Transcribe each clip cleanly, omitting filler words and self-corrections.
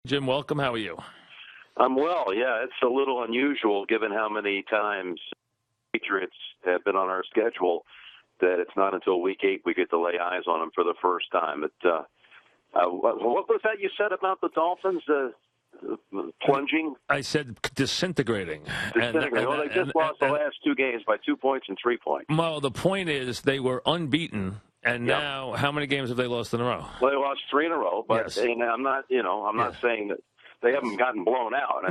Jim, welcome. How are you? I'm well, yeah. It's a little unusual given how many times Patriots have been on our schedule that it's not until week 8 we get to lay eyes on them for the first time. What was that you said about the Dolphins? Plunging? I said disintegrating. Well, they just lost the last 2 games by 2 points and 3 points. Well, the point is they were unbeaten, and now how many games have they lost in a row? Well, they lost 3 in a row, but yes. I'm not saying that they haven't gotten blown out.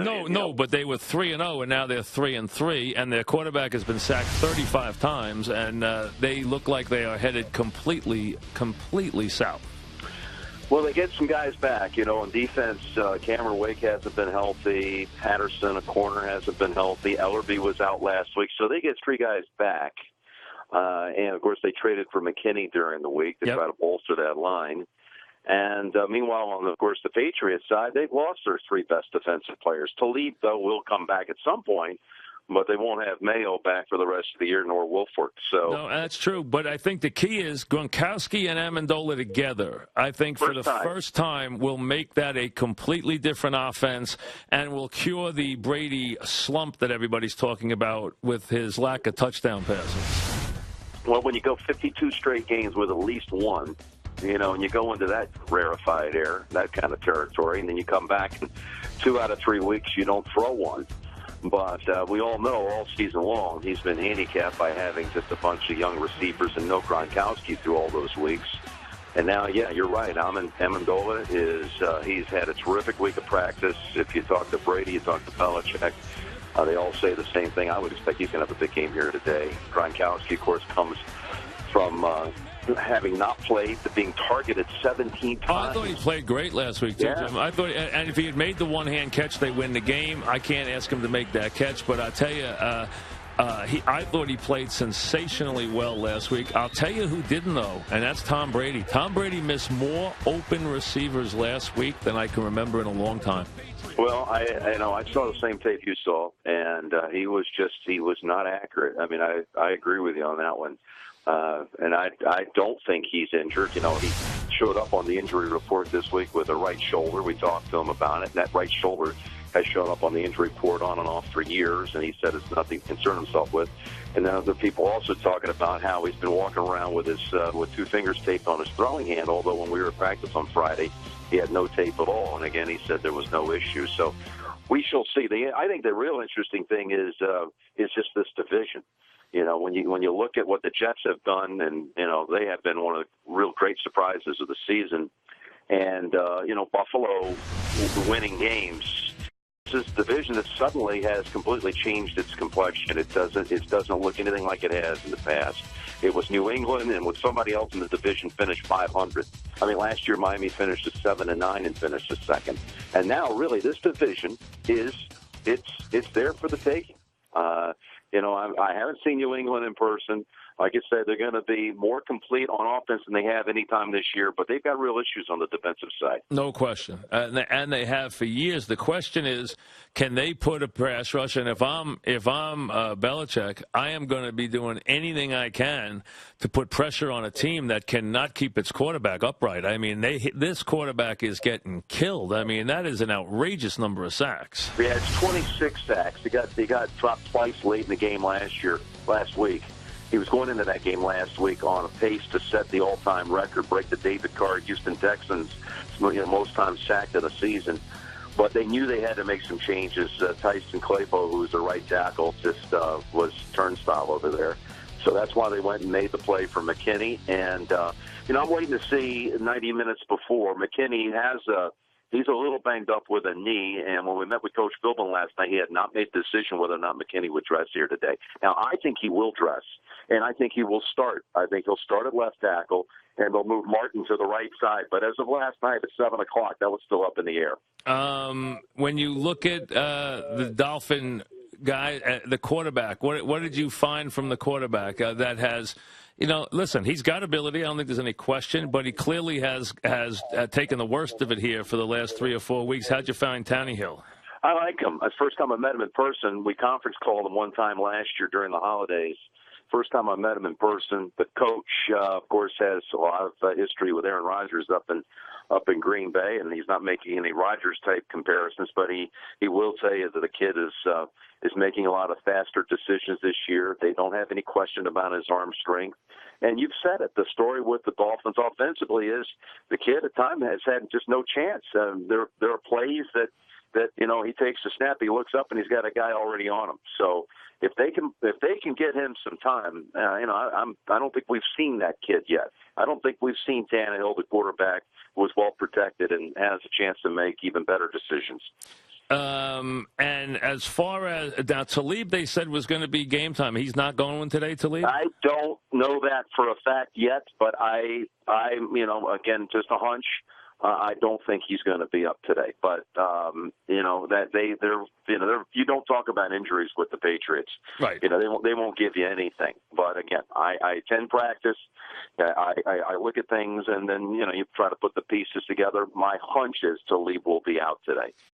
But they were 3-0, and now they're 3-3, and their quarterback has been sacked 35 times, and they look like they are headed completely south. Well, they get some guys back, in defense. Cameron Wake hasn't been healthy. Patterson, a corner, hasn't been healthy. Ellerby was out last week, so they get 3 guys back. And, of course, they traded for McKinney during the week to try to bolster that line. And, meanwhile, on, of course, the Patriots side, they've lost their 3 best defensive players. Talib, though, will come back at some point, but they won't have Mayo back for the rest of the year, nor Wolford. No, that's true. But I think the key is Gronkowski and Amendola together. I think for the first time will make that a completely different offense and will cure the Brady slump that everybody's talking about with his lack of touchdown passes. Well, when you go 52 straight games with at least one, and you go into that rarefied air, that kind of territory, and then you come back and 2 out of 3 weeks you don't throw one. But we all know all season long he's been handicapped by having just a bunch of young receivers and no Gronkowski through all those weeks. And now, you're right. Amendola he's had a terrific week of practice. If you talk to Brady, you talk to Belichick, they all say the same thing. I would expect he's going to have a big game here today. Gronkowski, of course, comes from having not played to being targeted 17 times. Oh, I thought he played great last week, too, Jim. I thought, and if he had made the one-hand catch, they win the game. I can't ask him to make that catch, but I'll tell you, I thought he played sensationally well last week. I'll tell you who didn't, though, and that's Tom Brady. Tom Brady missed more open receivers last week than I can remember in a long time. Well, I saw the same tape you saw, and he was not accurate. I mean, I agree with you on that one. And I don't think he's injured. He showed up on the injury report this week with a right shoulder. We talked to him about it. And that right shoulder has shown up on the injury report on and off for years, and he said it's nothing to concern himself with. And then other people also talking about how he's been walking around with his with 2 fingers taped on his throwing hand, although when we were at practice on Friday, he had no tape at all. And again, he said there was no issue. So we shall see. I think the real interesting thing is just this division. When you look at what the Jets have done, and they have been one of the real great surprises of the season, and Buffalo winning games. This division that suddenly has completely changed its complexion. It doesn't look anything like it has in the past. It was New England, and with somebody else in the division finished 500. I mean, last year Miami finished at 7-9 and finished second. And now, really, this division it's there for the taking. I haven't seen New England in person. Like I said, they're going to be more complete on offense than they have any time this year, but they've got real issues on the defensive side. No question. And they have for years. The question is, can they put a pass rush? And if I'm Belichick, I am going to be doing anything I can to put pressure on a team that cannot keep its quarterback upright. I mean, this quarterback is getting killed. I mean, that is an outrageous number of sacks. Yeah, it's 26 sacks. He got dropped twice late in the game last week. He was going into that game last week on a pace to set the all-time record, break the David Carr Houston Texans most times sacked in a season. But they knew they had to make some changes. Tyson Claypool, who's the right tackle, just was turnstile over there. So that's why they went and made the play for McKinney. And, I'm waiting to see 90 minutes before. McKinney he's a little banged up with a knee, and when we met with Coach Philbin last night, he had not made the decision whether or not McKinney would dress here today. Now, I think he will dress, and I think he will start. I think he'll start at left tackle, and they'll move Martin to the right side. But as of last night at 7 o'clock, that was still up in the air. When you look at the Dolphin guy, the quarterback, what did you find from the quarterback that has – listen, he's got ability. I don't think there's any question, but he clearly has taken the worst of it here for the last 3 or 4 weeks. How'd you find Tannehill? I like him. The first time I met him in person, we conference called him one time last year during the holidays. First time I met him in person. The coach, of course, has a lot of history with Aaron Rodgers up in Green Bay, and he's not making any Rodgers type comparisons, but he will tell you that the kid is making a lot of faster decisions this year. They don't have any question about his arm strength. And you've said it. The story with the Dolphins offensively is the kid at times has had just no chance. There are plays that he takes the snap, he looks up, and he's got a guy already on him. So if they can get him some time, I don't think we've seen that kid yet. I don't think we've seen Tannehill, the quarterback, who is well protected and has a chance to make even better decisions. And as far as now, Talib, they said was going to be game time. He's not going today, Talib? I don't know that for a fact yet, but I again, just a hunch. I don't think he's going to be up today, but that you don't talk about injuries with the Patriots, right? They won't give you anything. But again, I attend practice, I look at things, and then you try to put the pieces together. My hunch is Talib will be out today.